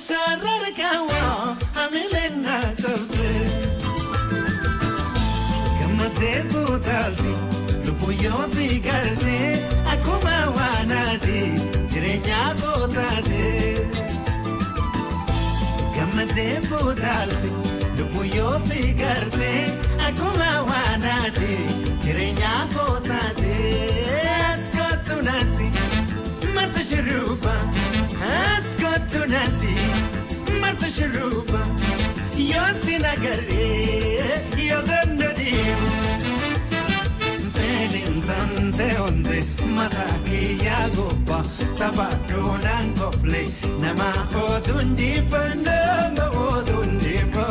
sararkawa amilena chalse kamate putalti lupuyosi garte akuma wanati jirenya potate kamate putalti lupuyosi garte akuma wanati jirenya potate askotunati matashruba askotunati matashruba yoti nagare yodandadi tante onde mataki yagopa tabadonan kofle nama odunji pandama odunji pa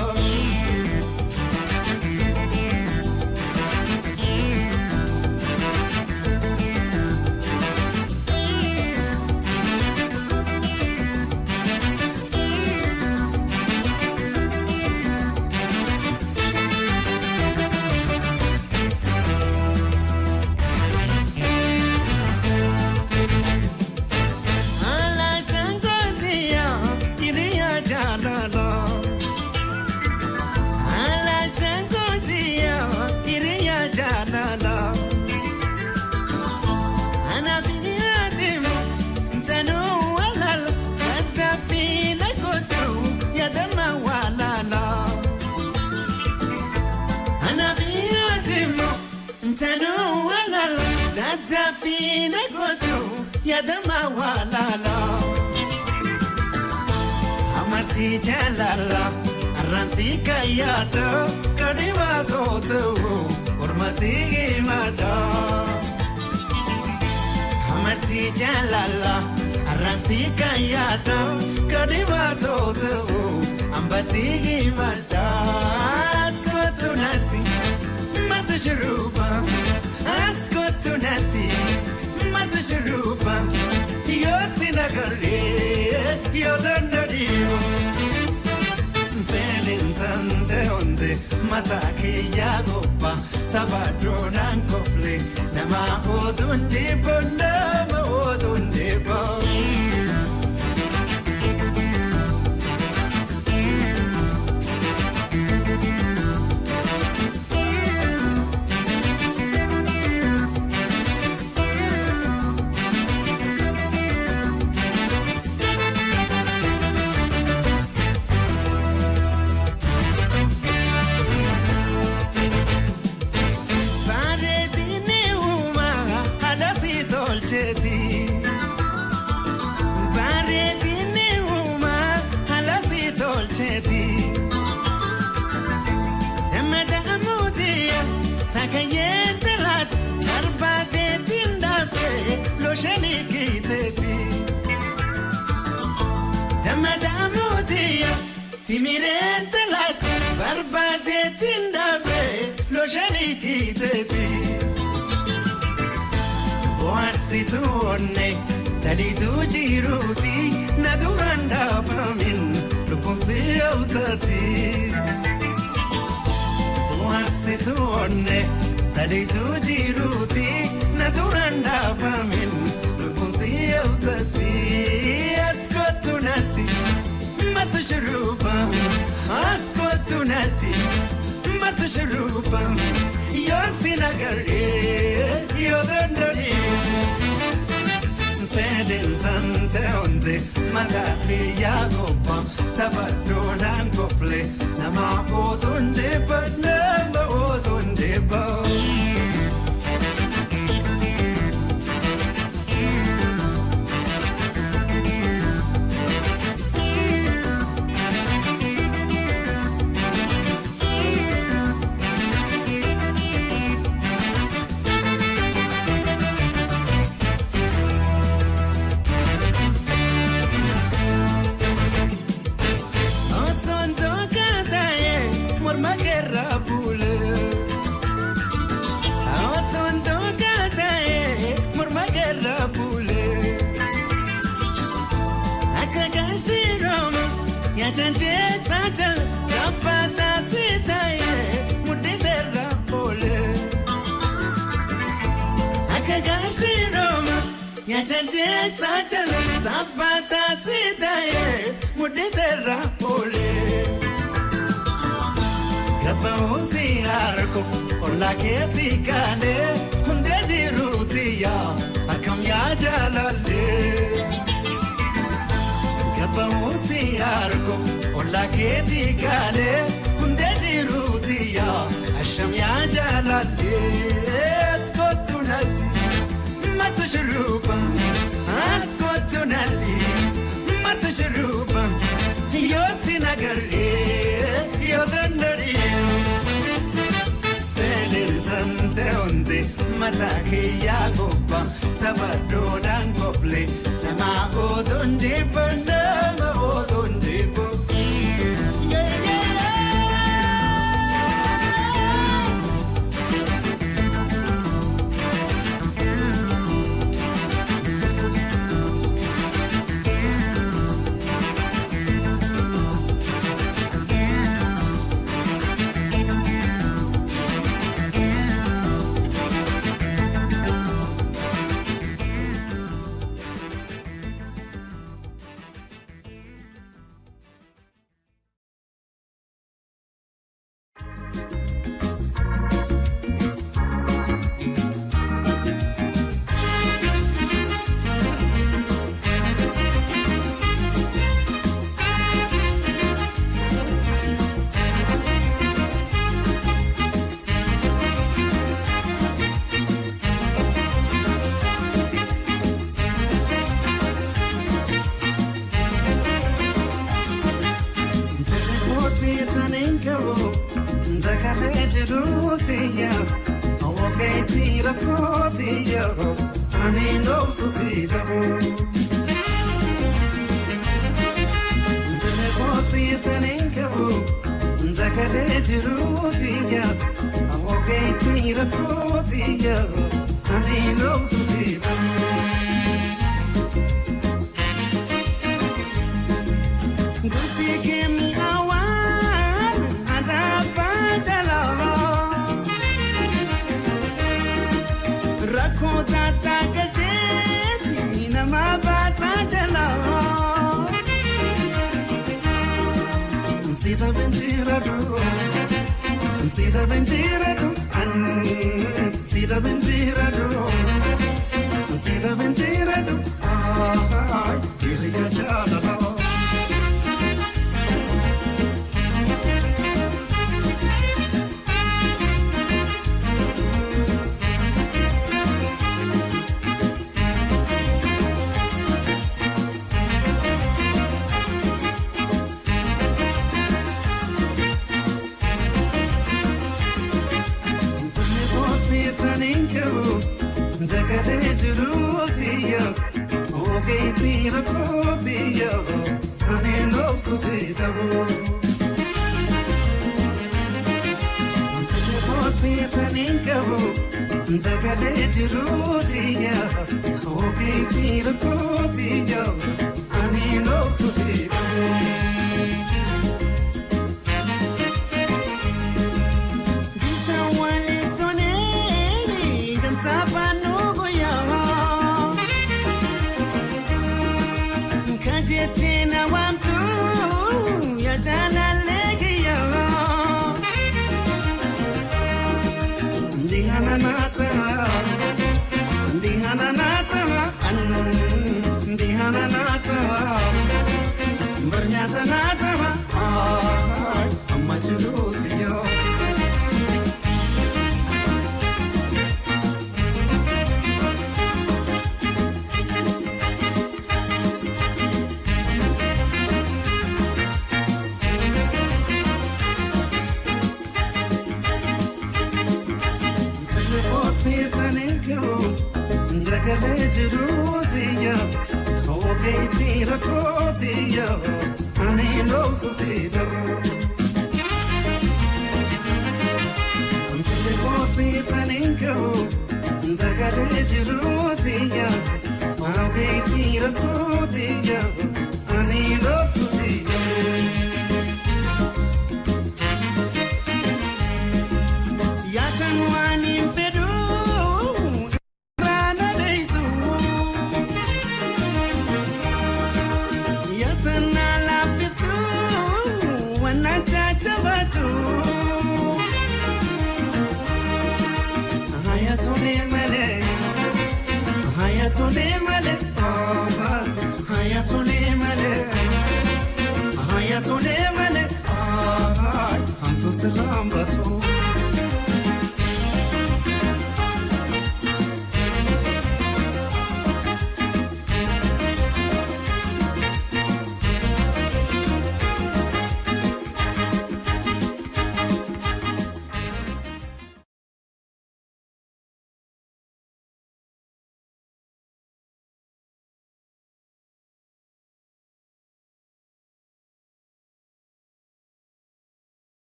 Fina kotu yadama walala amarti jalala arransi kayado kadiwa totu urmati gimada amarti jalala arransi kayado kadiwa totu ambati gimada askotunati matashruba askotunati matashruba yoti nagare yodandadi pelintante onde mataki yagopa tabadonan kofle nama odunji nama odunji Timirente lat barbade tindabe lo jalikiteti Boarsitone talidu jiruti naduranda pamin luponsi autati Boarsitone talidu jiruti naduranda pamin luponsi autati askotunati matashruba askotunati matashruba yosinagare yodandadi pedintante onde mataki yagopa tabadonan kofle nama odunje nama odunje Zapata sitaye mudite arkuuf ollaa keetii kaanee hundee jiruuti yaa akkam yaa jaalallee. Gabbaa'uusi arkuuf ollaa keetii kaanee hundee jiruuti yaa asham yaa jaalallee. Askootu nalli martu shuruuba askootu nalli martu shuruuba yoo si nagarree yoo danda'ee. Tante onde matake ya gopa tabadodan kople nama odonde nama odonde bo.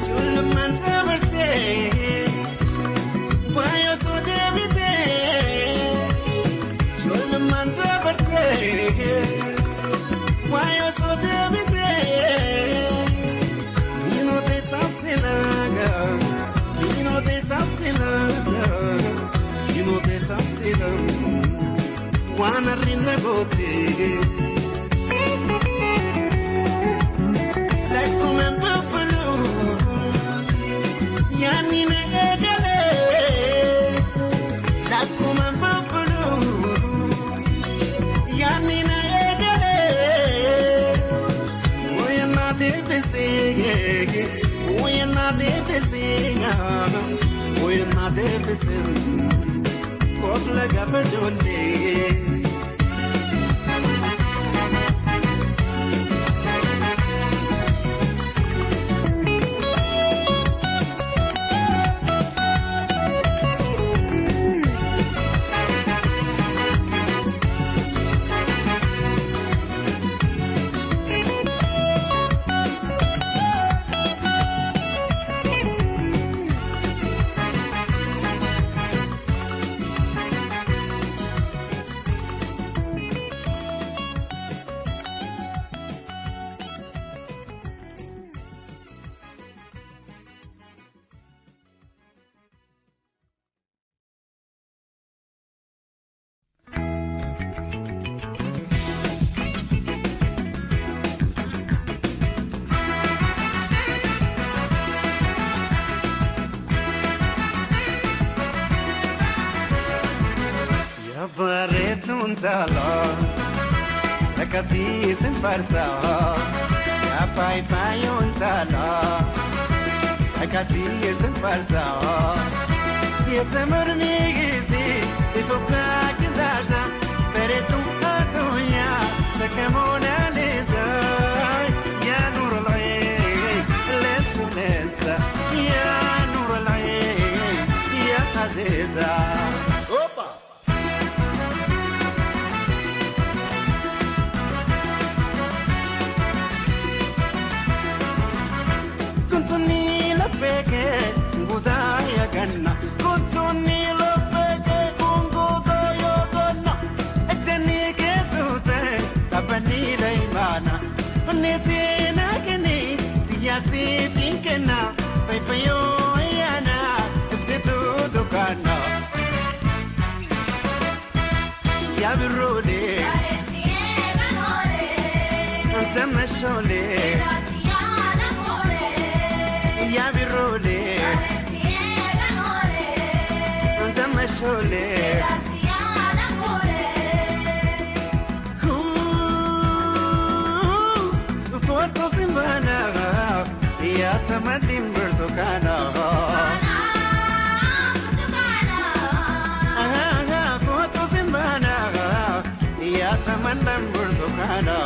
Chulman marina gote like come buffalo yani ne egale like come buffalo yani ne egale we na de besege we na de besenga we na de besen Kopla gabajole Baretun talo Takasi simparsa Ya pai payun talo Takasi simparsa Yetamur migisi Ifuka kizaza Beretun atuya Takamona lisa Ya nur al-ayn Lesu lensa Ya nur al-ayn Ya aziza Ya birole Shole Foto simbana Ya tamatin bertukana Foto simbana Ya tamatin bertukana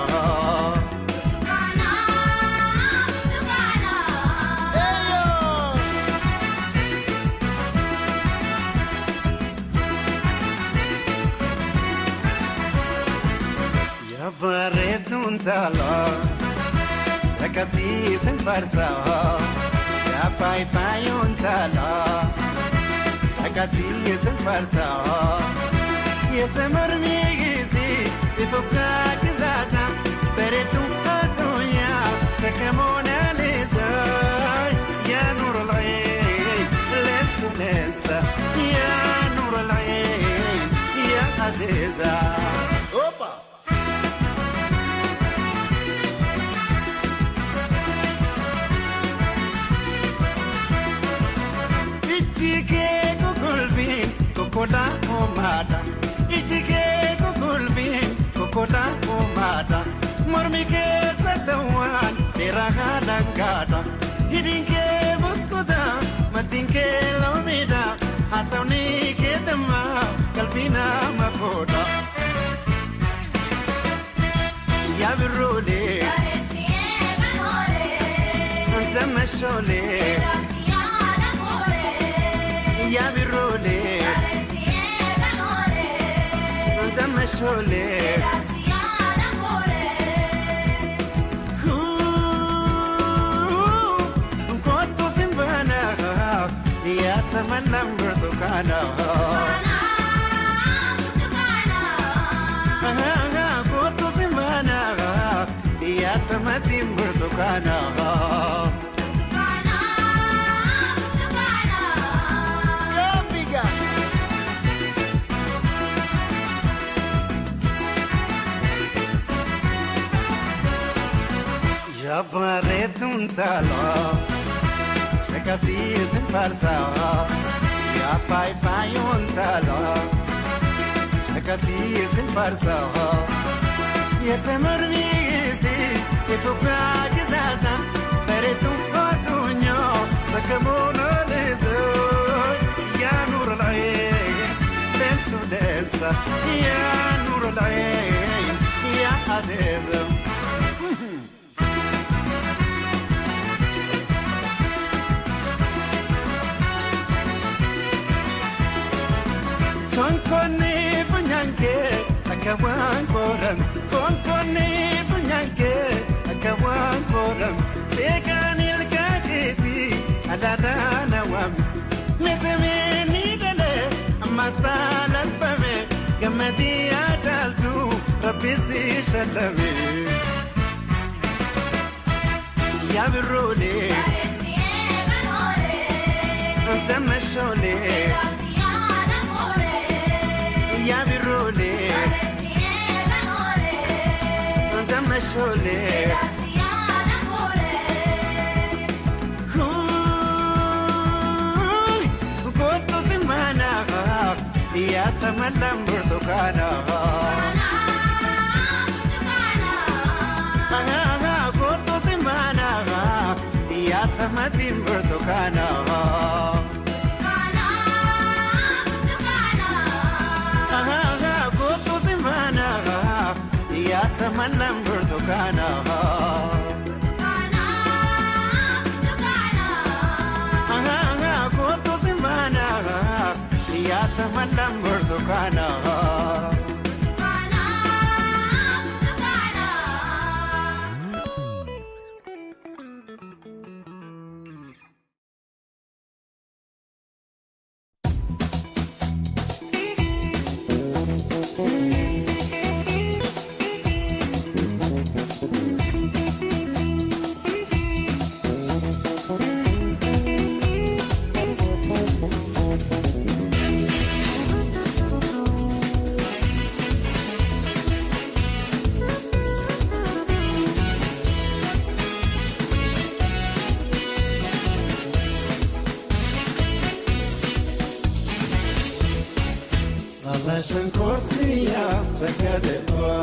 Baretun talo Takasi simparsa Ya pai payun talo Takasi simparsa Yetamur migisi Ifuka kizaza Beretun atuya Takamona lisa Ya nur al-ayn Lesu lensa Ya nur al-ayn Ya aziza Opa Kokola omada Ichike kukulvin Kokola omada Mormike satawan Deraga dangada Hidinke muskuda Matinke lomida Asawni kedama Kalpina mafoda Ya birule Antama shole Ya birule Antama shole Koto simbana Ya tamanam bertukana Koto simbana Ya tamatim bertukana Jabaretun talo Chakasi simfarsa Ya fai fayun talo Chakasi simfarsa Ya temur misi Ifuka gizaza Beretun otunyo Sakamono lezo Ya nur al-ayn Bensu desa Ya nur al-ayn Ya azizim Konkoni funyanke akawan koram Konkoni funyanke akawan koram Seganil kakiti alarana wam Nitamini dale amastal alfame Gamadi ajaltu rabbisi shalame Ya birruli Antamasholi Ya birruli Antamasholi Koto simana Ya tamalam burtukana Koto simana Ya tamadim burtukana Ya tamalam burtukana Koto simana Ya tamalam burtukana Sankortiya zakadwa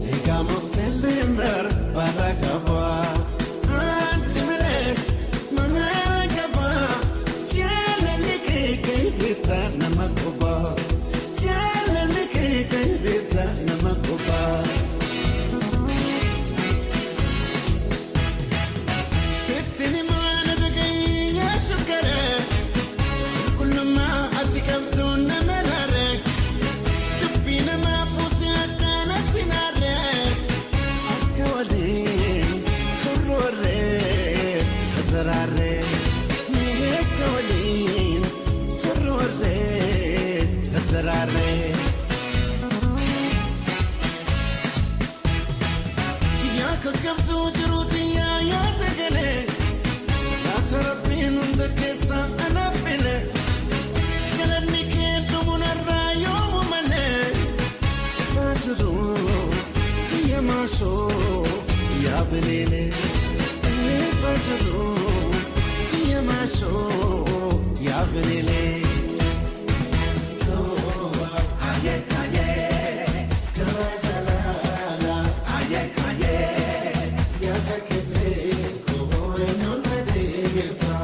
Igamok selimber barakaba Asimele manaragaba Tiala liki kaibita namakuba Tiala liki kaibita namakuba Sittini mana ragay ya shukare Kullu ma atikabtu namarare Ya belele fajru tiyamasho ya belele to aye aye kazalala aye aye ya takete ko enonade fa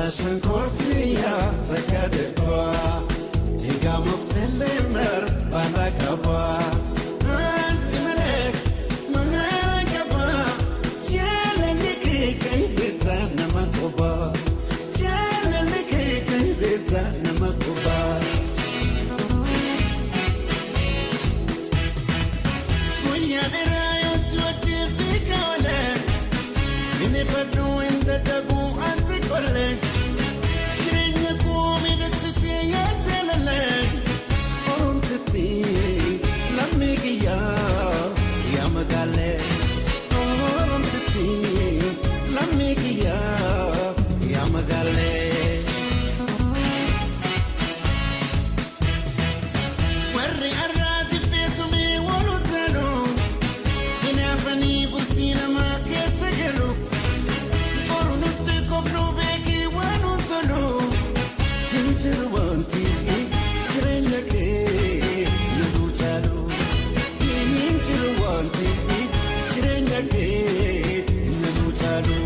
Sankortiya zakadwa Igamok selimber barakaba Asimele manaragaba Tiala liki kaibita namakuba Tiala liki kaibita namakuba Muyadira yoswati fikale Minifadu inda dabu antikole Jirenya kumi daksiti ya telele wanti jireenya kee nama caalu hin jiru wanti jireenya kee nama caalu.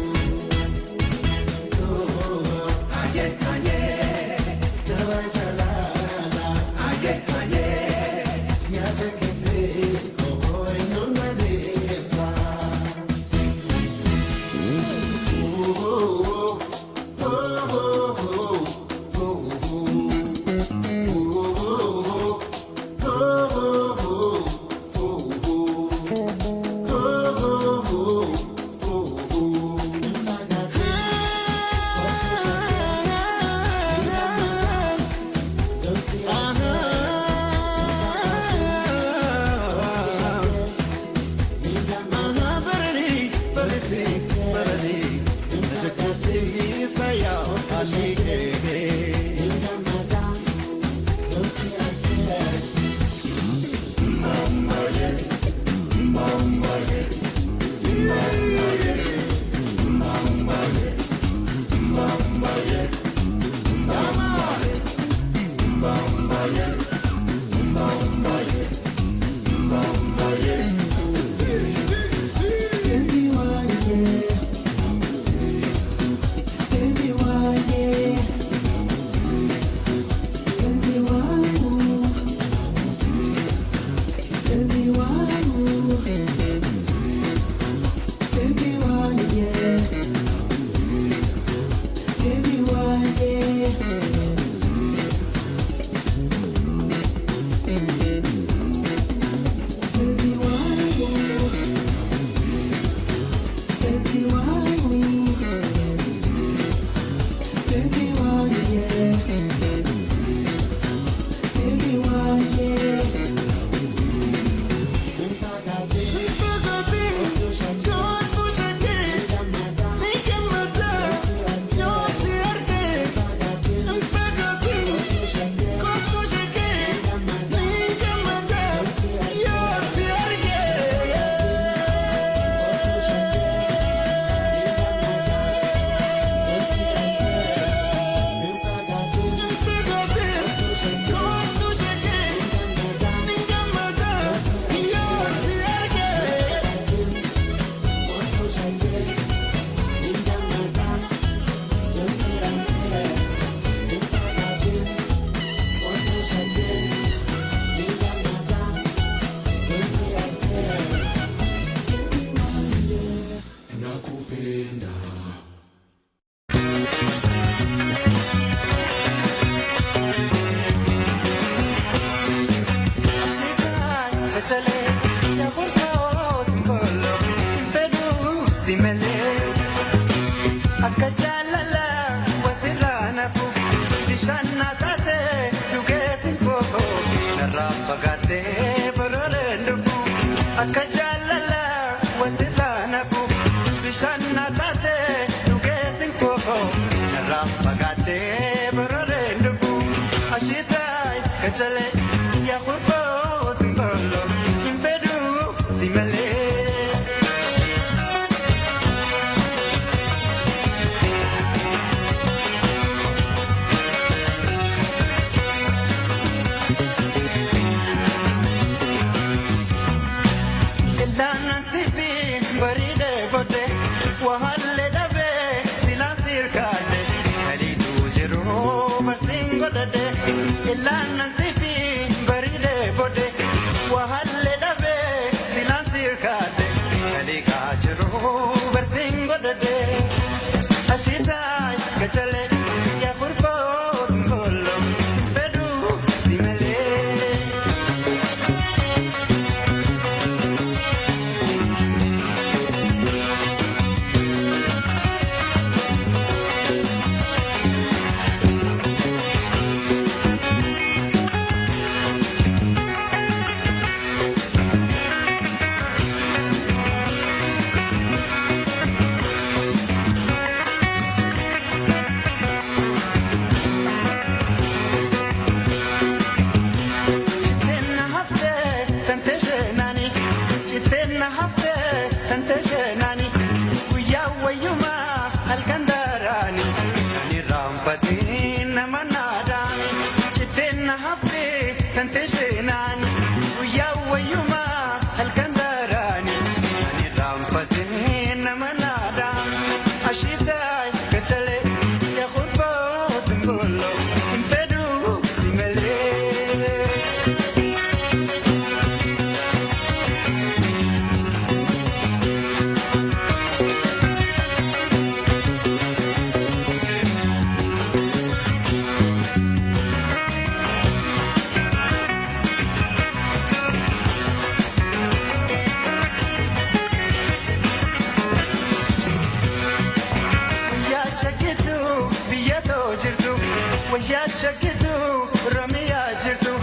رميا جرتو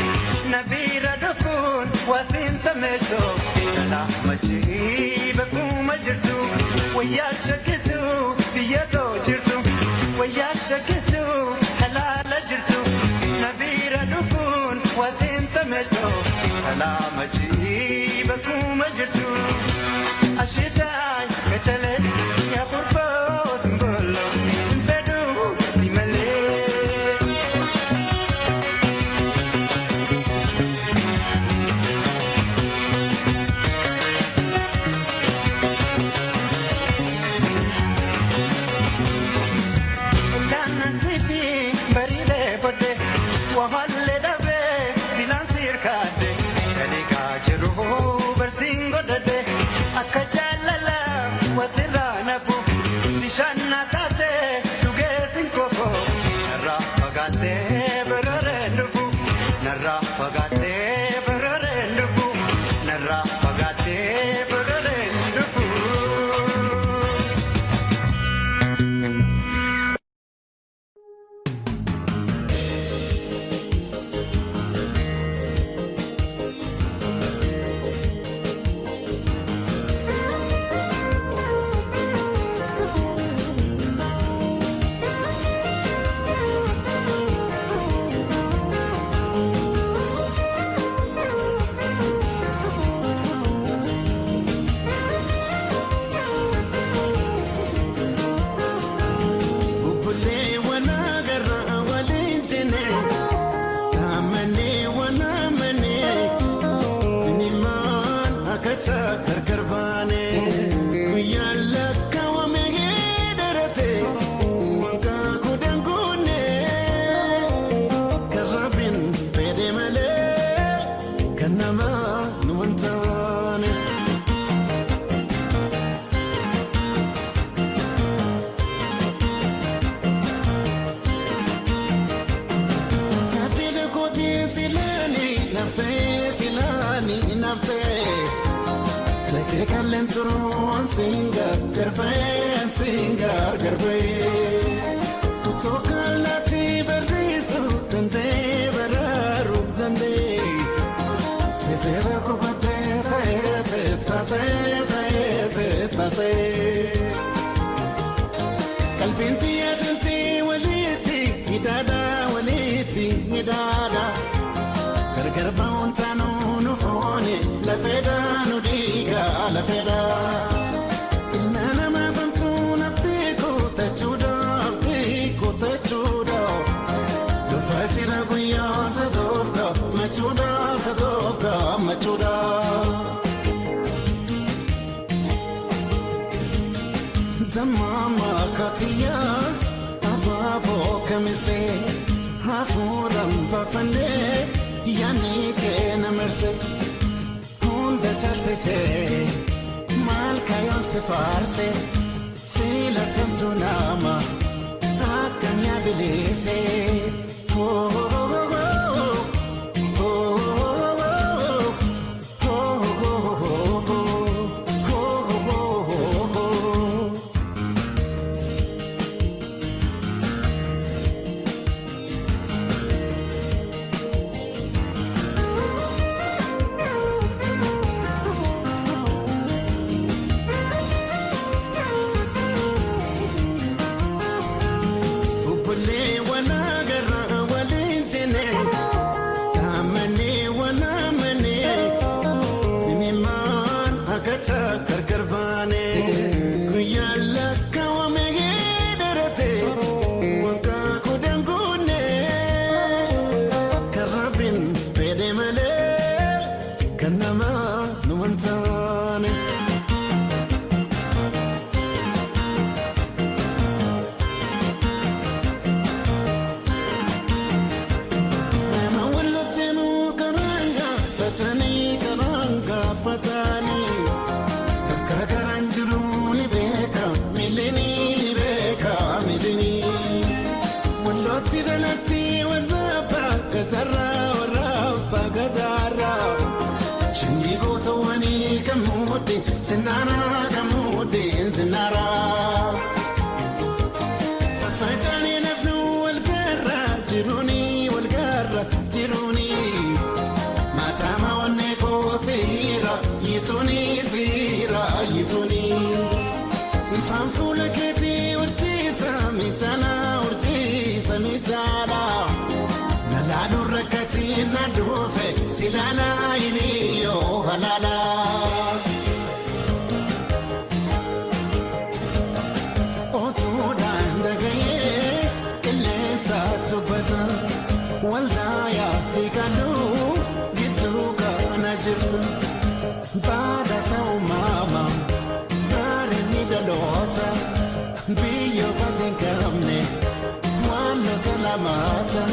نبيرا دفون وثين تمشتو لا مجي بكوم جرتو ويا شكتو ديتو جرتو ويا شكتو حلال جرتو نبيرا دفون وثين تمشتو لا مجي بكوم جرتو أشتاي كتلت يا غرفة تنبلو انتدو سيمالي دانا سيبي بريلي بده وهالي دبي سيلان سيركاتي كالي كاجرو برسينغو دده akka jaalala wasirra nafu bishaanna taate dhugeessin koko narraa fagaattee barareen dhufu narraa fagaattee barareen dhufu narraa fagaattee barareen dhufu. Singer, garbe. Tokalati berisu tante beraru tante. Sefera kubate se. Kalbinti adinti waliti idada. Garba untanu nufone la feda nudiga la feda. Machuda Damama Katia Ababo Kamise Hafuram Bafane Yanike Namerse Hunda Chaltiche Malkayon Sefarse Fila Tamtunama Akanya Bilise Sinara kamudi sinara Fatani nafnu wal garra jiruni wal garra yituni zira yituni fanfula keti urjisa mitala nalalu rakati nadufe silala iniyo halala otuda ndagaye kilesa tubata waldaya fikanu gituka najir bada sau mama bada nidalota biyo baden kamne wano salamata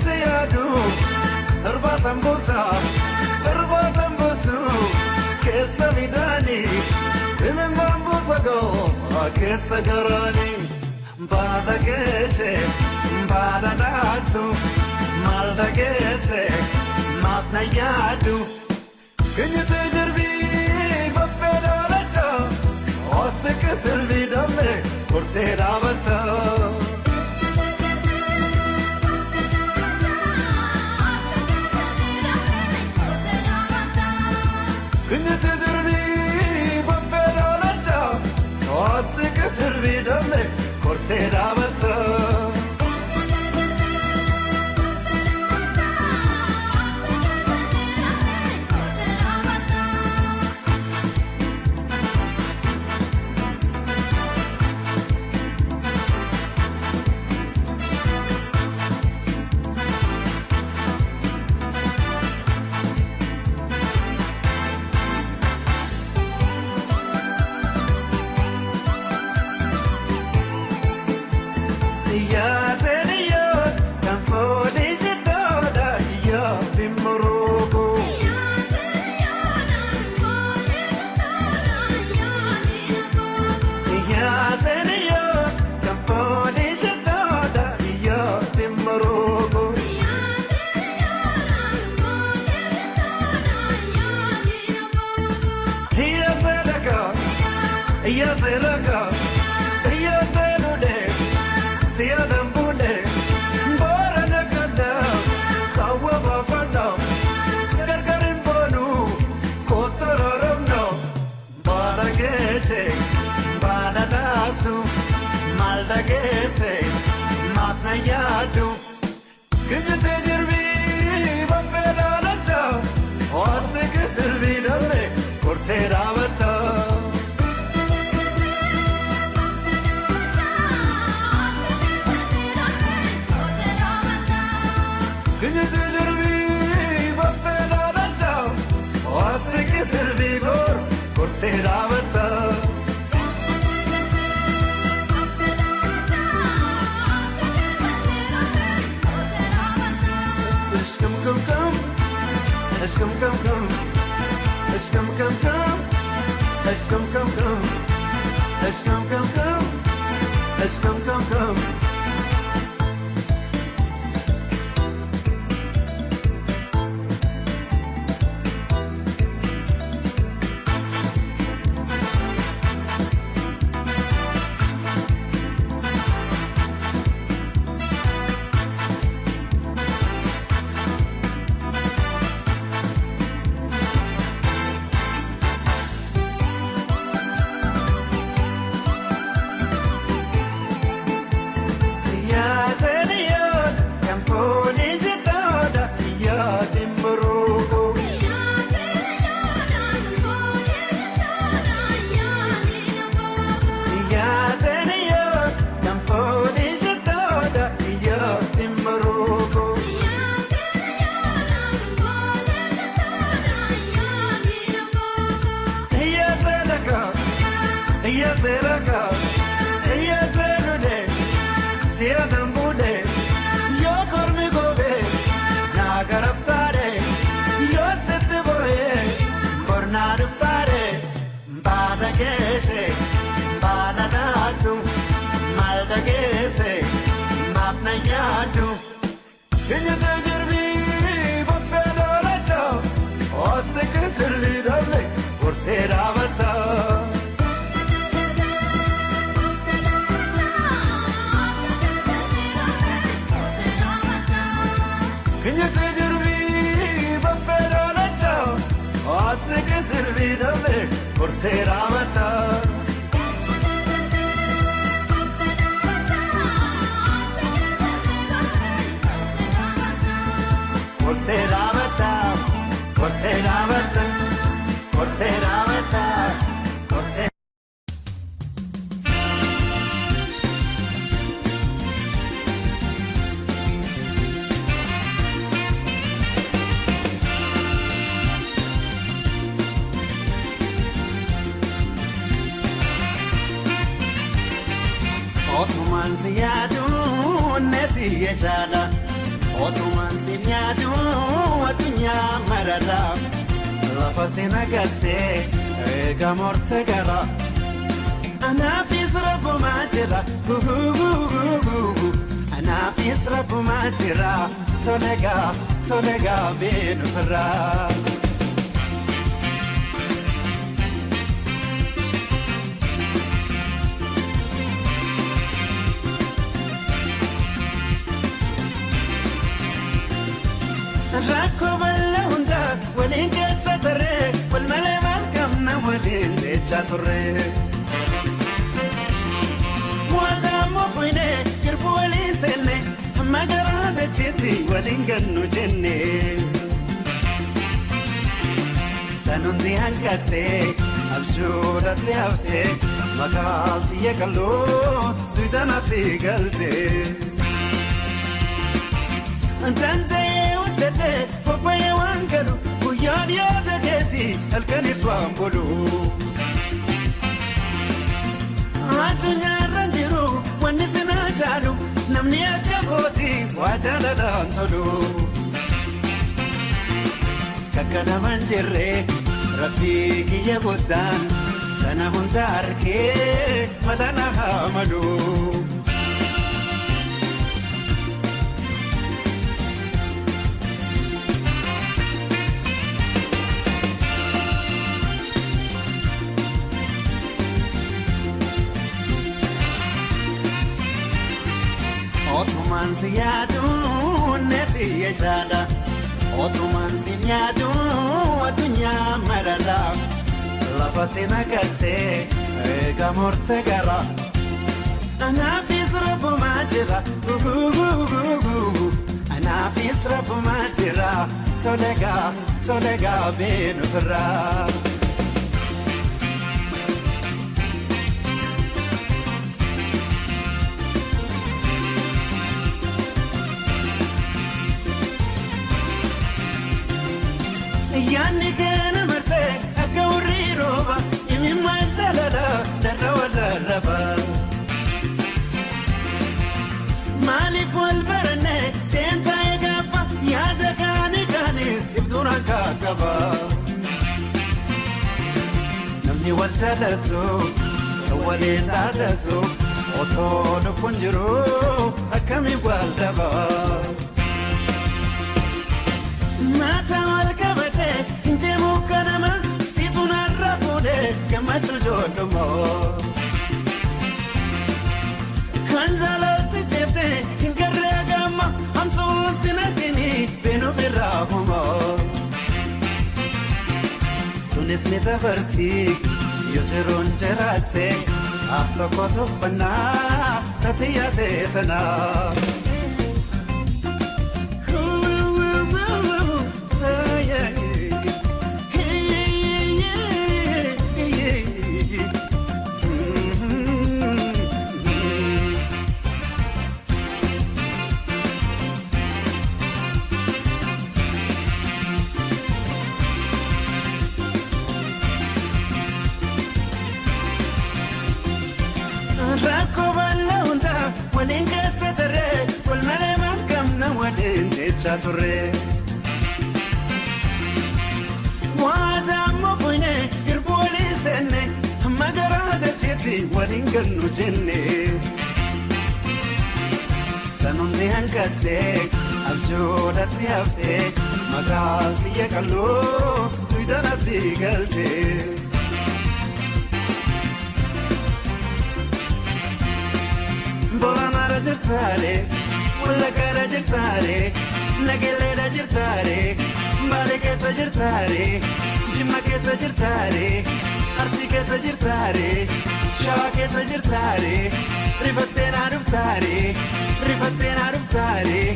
siyadu Erbatan buta Erbatan butu Kesa midani Imen bambu sago Kesa garani Bada kese Bada datu Malda kese Matna yadu Kenya tejerbi Bappeda lacha Osse keservi damme Kurte ravata Kenya tejerbi Bappeda lacha Osse keservi damme Kurte ravata Yadu, Kenya tejerbi Bappeda lacha Osse keservi damme Kurte ravata Kenya tejerbi Bappeda lacha Osse keservi gor Kurte ravata Come, come, let's come, come, come, let's come, come, come, let's come, come, come, let's come, come, come, let's come, come, come. Kenya tejerbi Bappeda lacha Osse keservi damme Kurte ravata Kenya tejerbi Bappeda lacha Osse keservi damme Kurte ravata Kurte ravata Kurte ravata Kurte ravata Kurte Otuman siyadu neti yejala otuman sinyadu adunya marara lafatina gatte gamorte gara ana fi srabu matira ana fi srabu matira tolega bin fara rakoballa hunda walin kasatare wal malamal kamna walin chaturre wata mofine kirbu walin senne magara da chiti walin gannu jenne sanundi hankate abjurati afte magalti yakallo tuidanati galte antante utete popaye wangalu kuyani adageti alkaniswa mbulu atunya ranjiru wanisina talu namni akaboti wajala dantolu kakana manjire rabbi kiya godan sana hundarke malana hamalu otuman siyadu neti yajada otuman sinyadu adunya marara lafatina gatte gamorte gara ana fi srabu matira ana fi srabu matira tolega bin fara يعني كان مرتاح أكوري روبا يمين ما تللا درا ولا ربا مالي فول برنة تنتا يقفا يا دكاني كانيس يبدورا كاكبا نمني والتلتو أولين لالتو أطول كنجرو أكمي والدبا ما تمالك بده انت مكرمة سيتنا الرفودة كما تجودمو كان زالت تبدي كنقرقما انتو سنتني بينو براهما تونس نتبرتي يجرون جراتي افتقو تبنا تتياتيتنا rakoballa hunda walin kasatare wal malamal kamna walin chaturre wata mofine irboli senne magara da chiti walin gannu jenne sanundi hankate abjurati afte magalti yakallo tuidanati galte Bolana rajirtare, walla cara jirtare, nagelle rajirtare, bale che sajirtare, jimma che sajirtare, arsi che sajirtare, shawa che sajirtare, rifattena ruftare,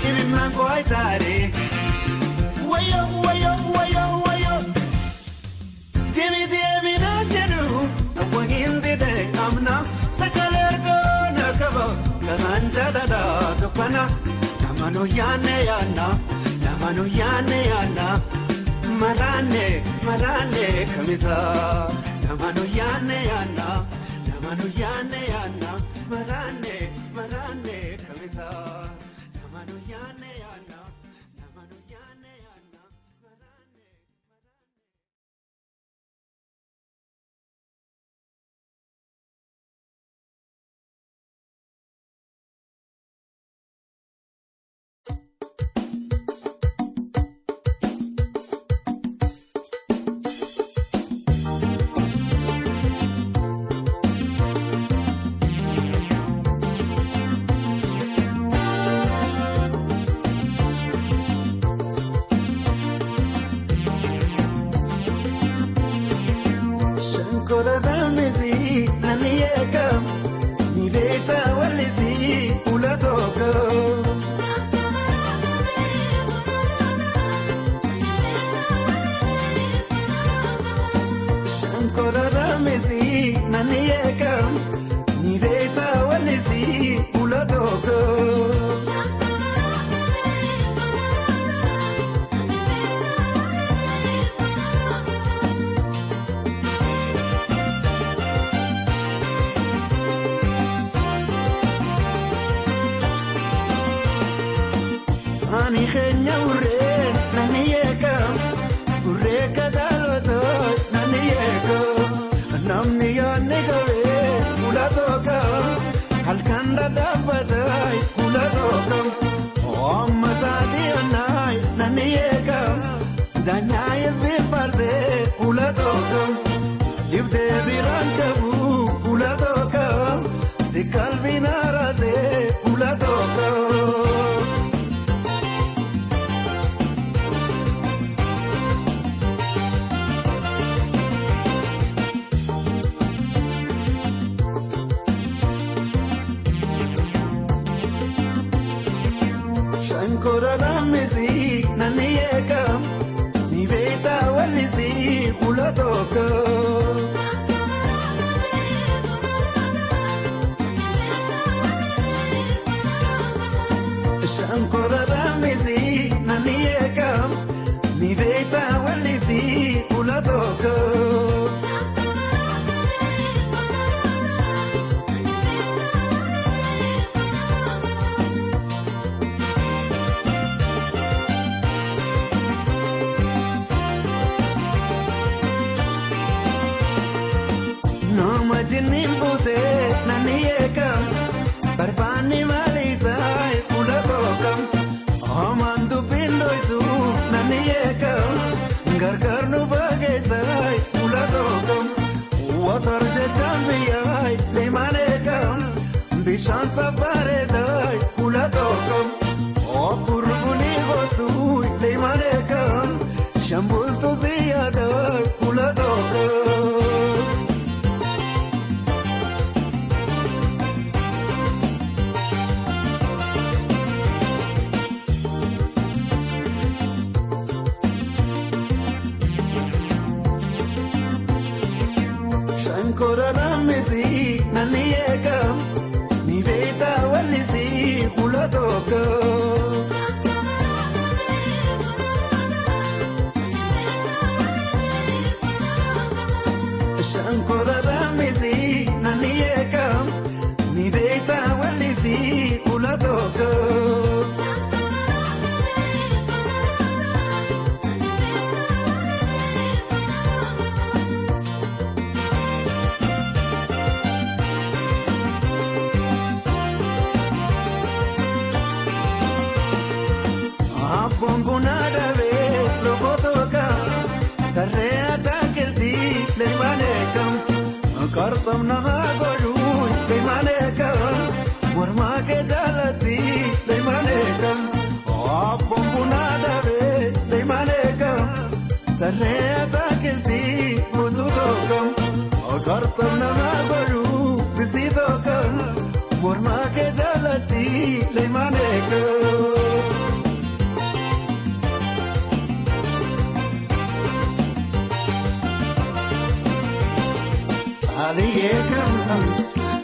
ibi manco aitare. Wayo, wayo, wayo, wayo. Demi na jenu, awangindi de amna, sakalergo. Kananjada tukana namanu yane yana marane kamita namanu yane yana marane kamita namanu yane yana Shankara Ramezi Naniyekam Niveta Walisi Uladoko Shankara Ramezi Naniyekam Niveta Walisi Uladoko Ani khenya urre naniyeka urre kadalwato naniyeko namni yanne gawe ulatoka halkanda dabadai ulatoka ammatadi anai naniyeka danyay bifarde ulatoka libde birankabu ulatoka dikalvinarade ulatoka Shankara Ramezi Naniyekam Niveta Walisi Uladoko Shankara Ramezi Naniyekam Niveta Walisi Uladoko Nimbude naniyekam barbani malizai uladokam amandu bindoitu naniyekam gargarnu bagezai uladokam watarje chambiyai lemanekam bishan sabaredai uladokam apurguni gotu lemanekam shambul tu ziyadai uladokam Shankara Ramezi Naniyekam Niveta Walisi Uladoko Shankara Ramezi Naniyekam Niveta Walisi Uladoko Bongunadave logotoka Karrea takilti lemanekam Kartam nahagolu lemanekam Murma ke jalati lemanekam Bongunadave lemanekam Karrea takilti mudukam Kartam nahagolu bisidokam Murma ke jalati lemanekam Aliyekam,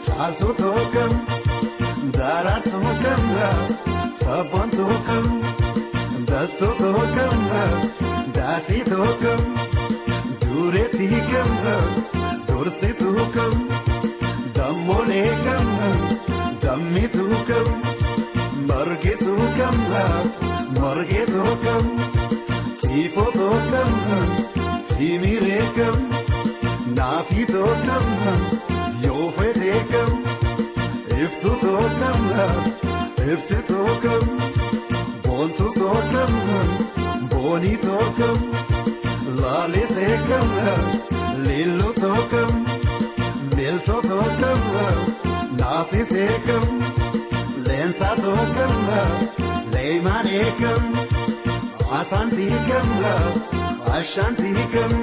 saltutokam, daratokam, sabantokam, dastotokam, dasitokam, duretikam, dursitokam, dammolekam, dammitukam, margitukam, margitokam, tifotokam, timirekam, Nafitokam, Yofetekam, Iftutokam, Ifsitokam, Bontutokam, Bonitokam, Lalitekam, Lilutokam, Miltotokam, Nasitekam, Lensatokam, Leimanekam, Asantikam, Ashantikam,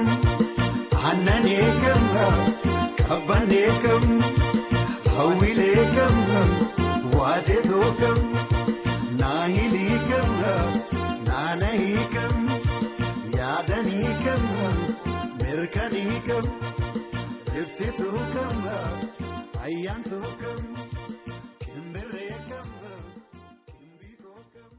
Annanekam كم يبسيتو كم عيانتو كم كمبري كم كمبيكو كم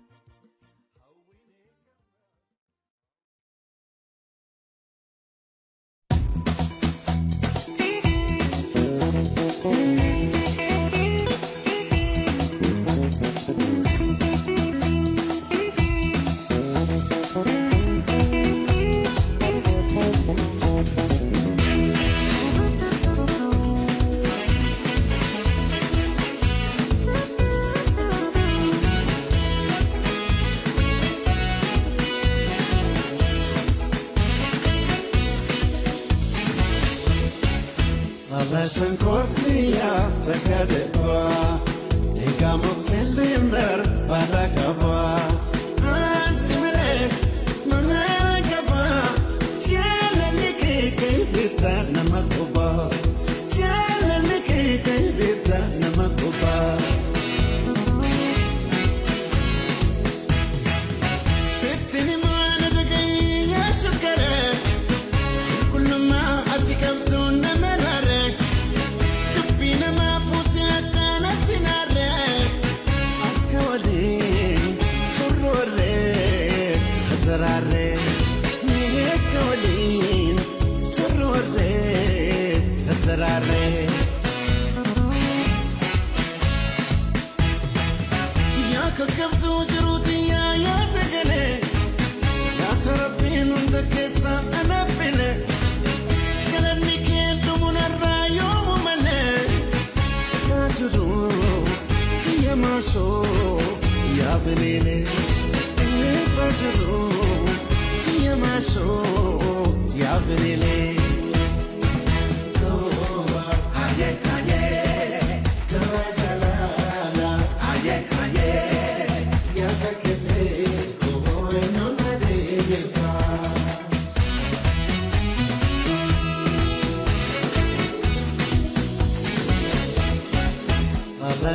Sankortia takadeba Ikamoxelimber balakaba Asimele manalakaba Tiala likike bita namakoba Tiala likike bita namakoba Sitini mana dagay yasukare Kullu ma atikabtu namarare Ya benene, fajro, tia maso, ya benene. Toba, aye aye, kawazalala, aye aye, ya takete, koho enona defa.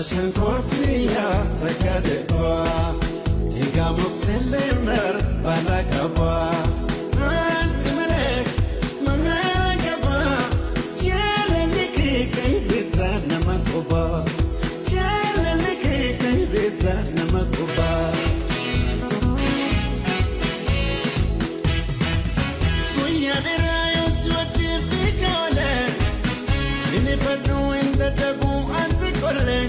Sankortia takadeba Ikamoxelimber balakaba Asimele manalakaba Tiala likike bita namakoba Tiala likike bita namakoba Kuyadira yoswati fikale Inifadu inda dabu antikole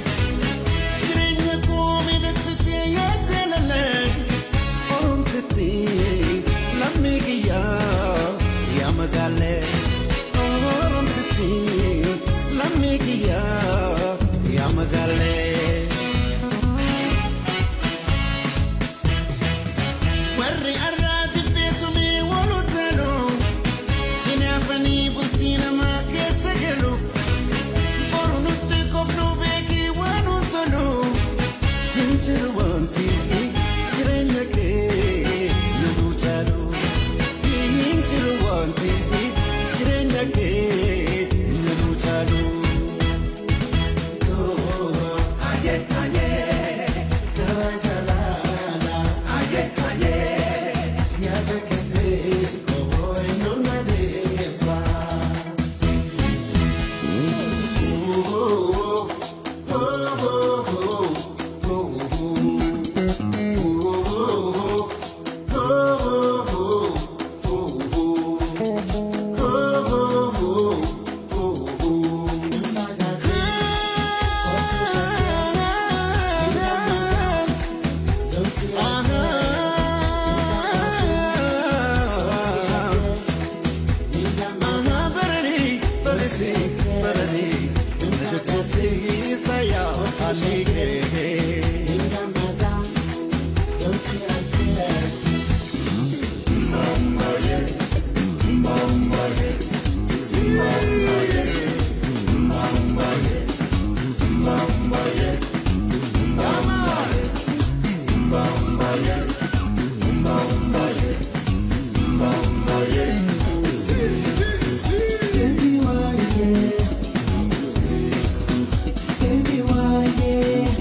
Baby, why, yeah.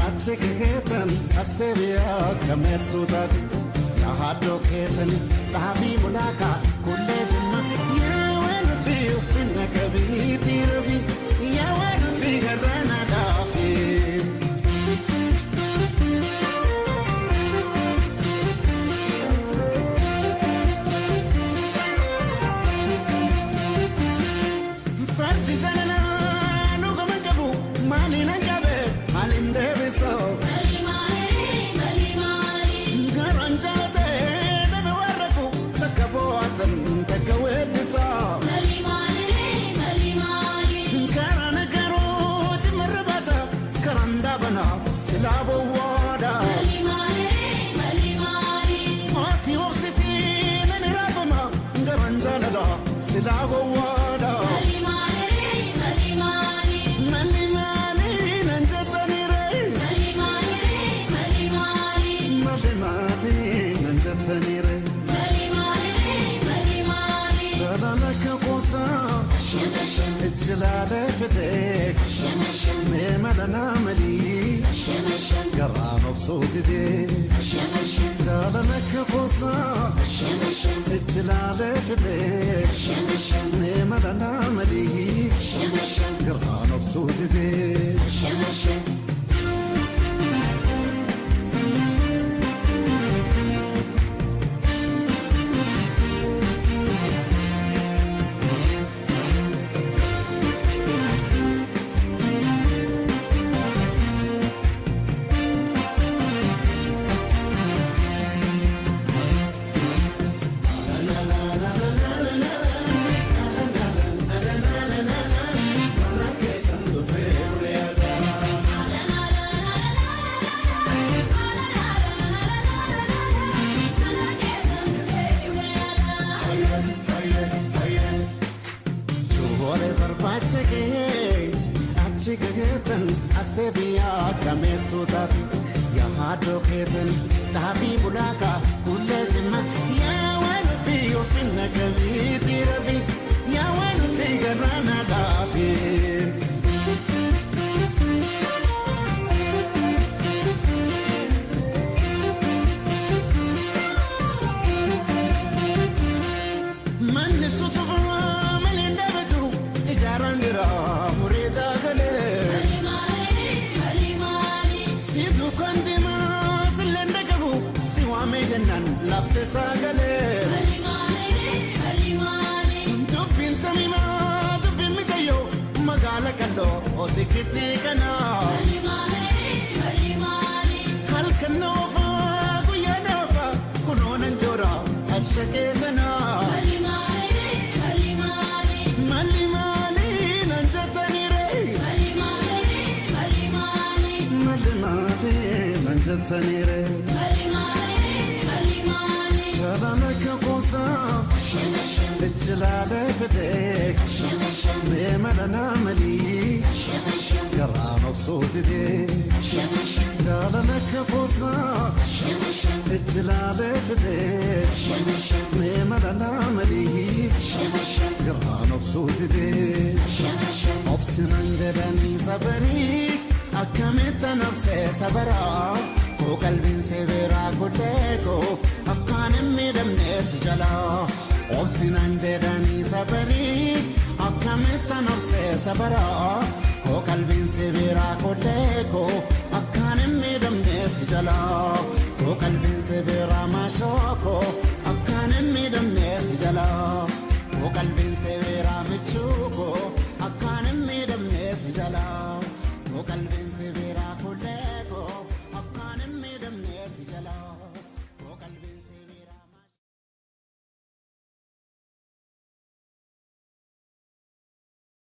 Achiketan astebia kamestuta ya hado ketan tabi mulaka kulle jima ya wan fi finna kabiti rafi ya wan fi garana dafi fardi janana nuga magabu malina gabe malinde biso Labo wada Mati obsiti nani rafama Ngaranzana da Silabo wada Mali nanjatani re Mali nanjatani re Jalala kaposa Ijlale fitek Memalana mali قران بصوت دي زالنك قصة اتلالي فتيك ميملنا مليك قران بصوت دي Achiketan astebia kamestuta ya hado ketan tabi bulaka kulle jima ya wan fi finna kabiti rafi ya wan fi garana dafi man sutufa man indabatu ijarandira جنان لفت ساقلي دبين تميما دبين مكيو مقالك اللو وذكتي كنا هل كنا وفا قويا نوفا كنون انجورا الشكيتنا مالي ننجتني ري مالي ننجتني ري جلالك قصة الجلالة فتك ميملنا مليك قرام بصوت دي جلالك قصة الجلالة فتك ميملنا مليك قرام بصوت دي أبصر عندني صبريك أكملت نفسي صبرا قلبي سيبرا كلكو أكان ميدم ناس جلا أبصر عندني صبريك أكملت نفسي صبرا قلبي سيبرا كلكو أكان ميدم ناس جلا قلبي سيبرا ما شوكو أكان ميدم ناس جلا قلبي